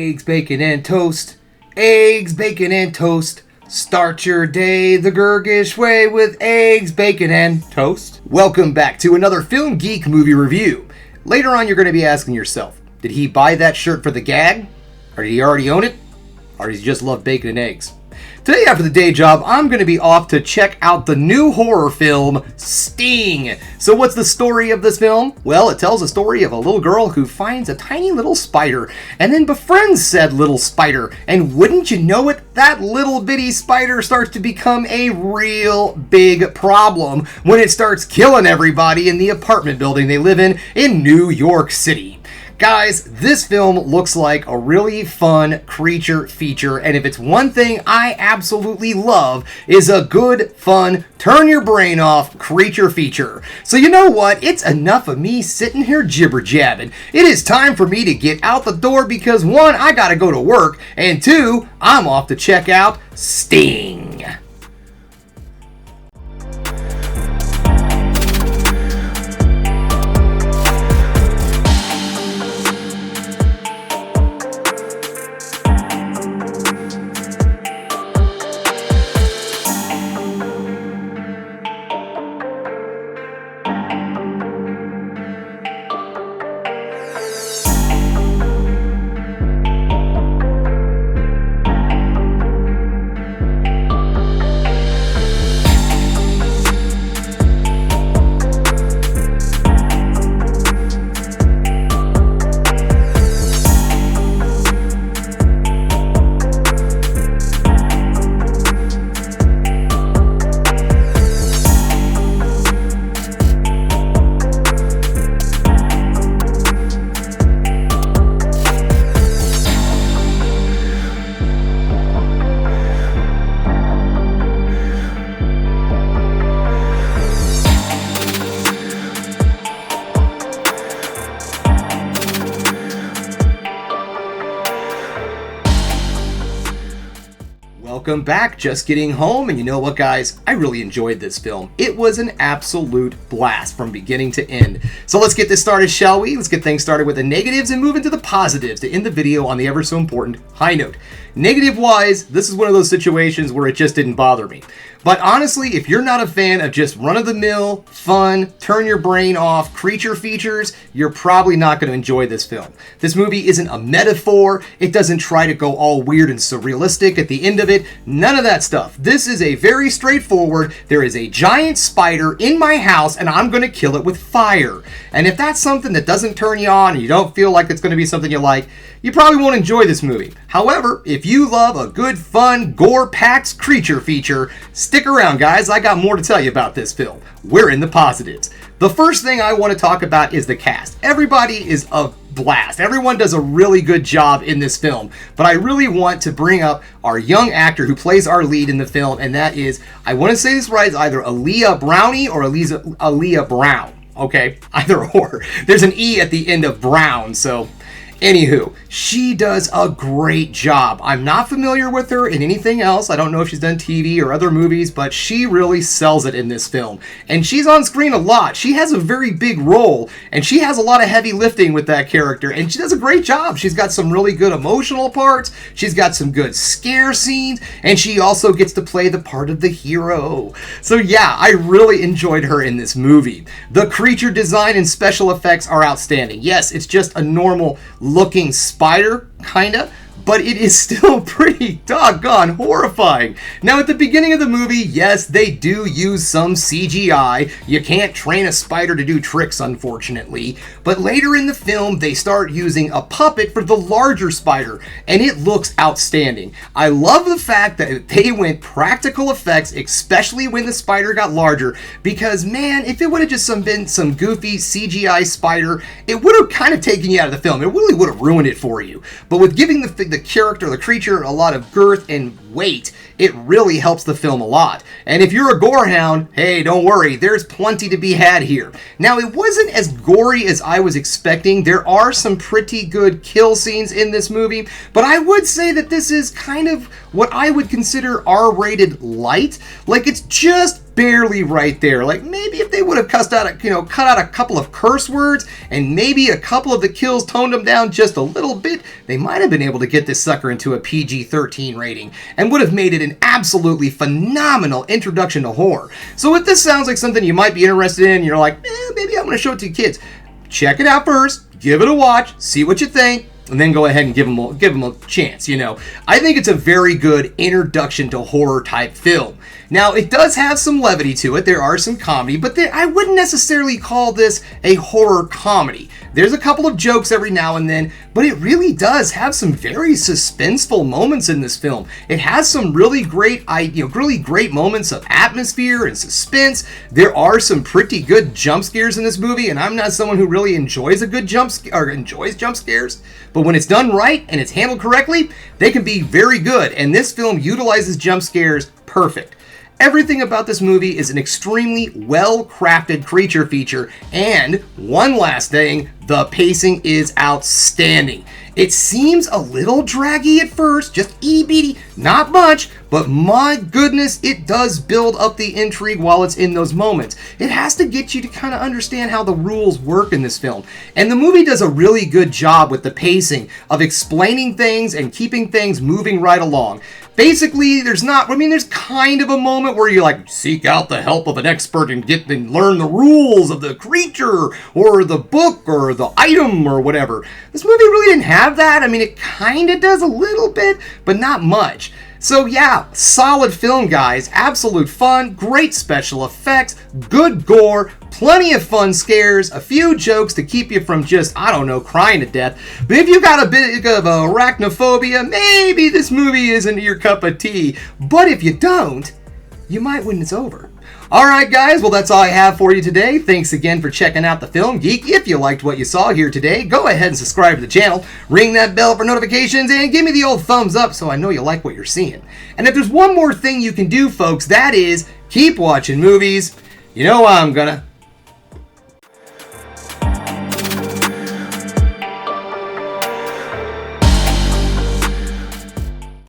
Eggs, bacon, and toast. Eggs, bacon, and toast. Start your day the Gurgish way with eggs, bacon, and toast. Welcome back to another Film Geek movie review. Later on, you're going to be asking yourself, did he buy that shirt for the gag? Or did he already own it? Or does he just love bacon and eggs? Today, after the day job, I'm going to be off to check out the new horror film, Sting. So what's the story of this film? Well, it tells a story of a little girl who finds a tiny little spider and then befriends said little spider. And wouldn't you know it, that little bitty spider starts to become a real big problem when it starts killing everybody in the apartment building they live in New York City. Guys, this film looks like a really fun creature feature, and if it's one thing I absolutely love, is a good, fun, turn your brain off creature feature. So you know what? It's enough of me sitting here jibber-jabbing. It is time for me to get out the door because one, I gotta go to work, and two, I'm off to check out Sting. Welcome back, just getting home, and you know what guys, I really enjoyed this film. It was an absolute blast from beginning to end. So let's get this started, shall we? Let's get things started with the negatives and move into the positives to end the video on the ever so important high note. Negative-wise, this is one of those situations where it just didn't bother me. But honestly, if you're not a fan of just run-of-the-mill, fun, turn your brain off creature features, you're probably not going to enjoy this film. This movie isn't a metaphor. It doesn't try to go all weird and surrealistic at the end of it. None of that stuff. This is a very straightforward, there is a giant spider in my house and I'm going to kill it with fire. And if that's something that doesn't turn you on and you don't feel like it's going to be something you like, you probably won't enjoy this movie. However, if you love a good, fun, gore-packed creature feature, stick around, guys. I got more to tell you about this film. We're in the positives. The first thing I want to talk about is the cast. Everybody is a blast. Everyone does a really good job in this film. But I really want to bring up our young actor who plays our lead in the film, and that is, I want to say this right, it's either Aaliyah Brownie or Aaliyah Brown. Okay, either or. There's an E at the end of Brown, so anywho, she does a great job. I'm not familiar with her in anything else. I don't know if she's done TV or other movies, but she really sells it in this film. And she's on screen a lot. She has a very big role, and she has a lot of heavy lifting with that character, and she does a great job. She's got some really good emotional parts, she's got some good scare scenes, and she also gets to play the part of the hero. So yeah, I really enjoyed her in this movie. The creature design and special effects are outstanding. Yes, it's just a normal looking spider, kinda, but it is still pretty doggone horrifying. Now, at the beginning of the movie, yes, they do use some CGI. You can't train a spider to do tricks, unfortunately. But later in the film, they start using a puppet for the larger spider, and it looks outstanding. I love the fact that they went practical effects, especially when the spider got larger, because, man, if it would have just been some goofy CGI spider, it would have kind of taken you out of the film. It really would have ruined it for you. But with giving the character, the creature, a lot of girth and weight, it really helps the film a lot. And if you're a gorehound, hey, don't worry, there's plenty to be had here. Now, it wasn't as gory as I was expecting. There are some pretty good kill scenes in this movie, but I would say that this is kind of what I would consider R-rated light. Like, it's just barely right there. Like maybe if they would have cut out a couple of curse words and maybe a couple of the kills toned them down just a little bit, they might have been able to get this sucker into a PG-13 rating and would have made it an absolutely phenomenal introduction to horror. So if this sounds like something you might be interested in, you're like, maybe I'm going to show it to kids. Check it out first, give it a watch, see what you think, and then go ahead and give them a chance. I think it's a very good introduction to horror type film. Now, it does have some levity to it. There are some comedy, but I wouldn't necessarily call this a horror comedy. There's a couple of jokes every now and then, but it really does have some very suspenseful moments in this film. It has some really great moments of atmosphere and suspense. There are some pretty good jump scares in this movie, and I'm not someone who really enjoys jump scares, but when it's done right and it's handled correctly, they can be very good, and this film utilizes jump scares perfect. Everything about this movie is an extremely well-crafted creature feature, and one last thing, the pacing is outstanding. It seems a little draggy at first, just itty-bitty, not much, but my goodness, it does build up the intrigue while it's in those moments. It has to get you to kind of understand how the rules work in this film. And the movie does a really good job with the pacing of explaining things and keeping things moving right along. Basically, there's kind of a moment where you seek out the help of an expert and learn the rules of the creature or the book or the item or whatever. This movie really didn't have that. It kind of does a little bit, but not much. So yeah, solid film, guys. Absolute fun, great special effects, good gore, plenty of fun scares, a few jokes to keep you from just, crying to death. But if you've got a bit of arachnophobia, maybe this movie isn't your cup of tea. But if you don't, you might when it's over. Alright guys, well that's all I have for you today. Thanks again for checking out the Film Geek. If you liked what you saw here today, go ahead and subscribe to the channel, ring that bell for notifications, and give me the old thumbs up so I know you like what you're seeing. And if there's one more thing you can do, folks, that is keep watching movies. You know I'm gonna.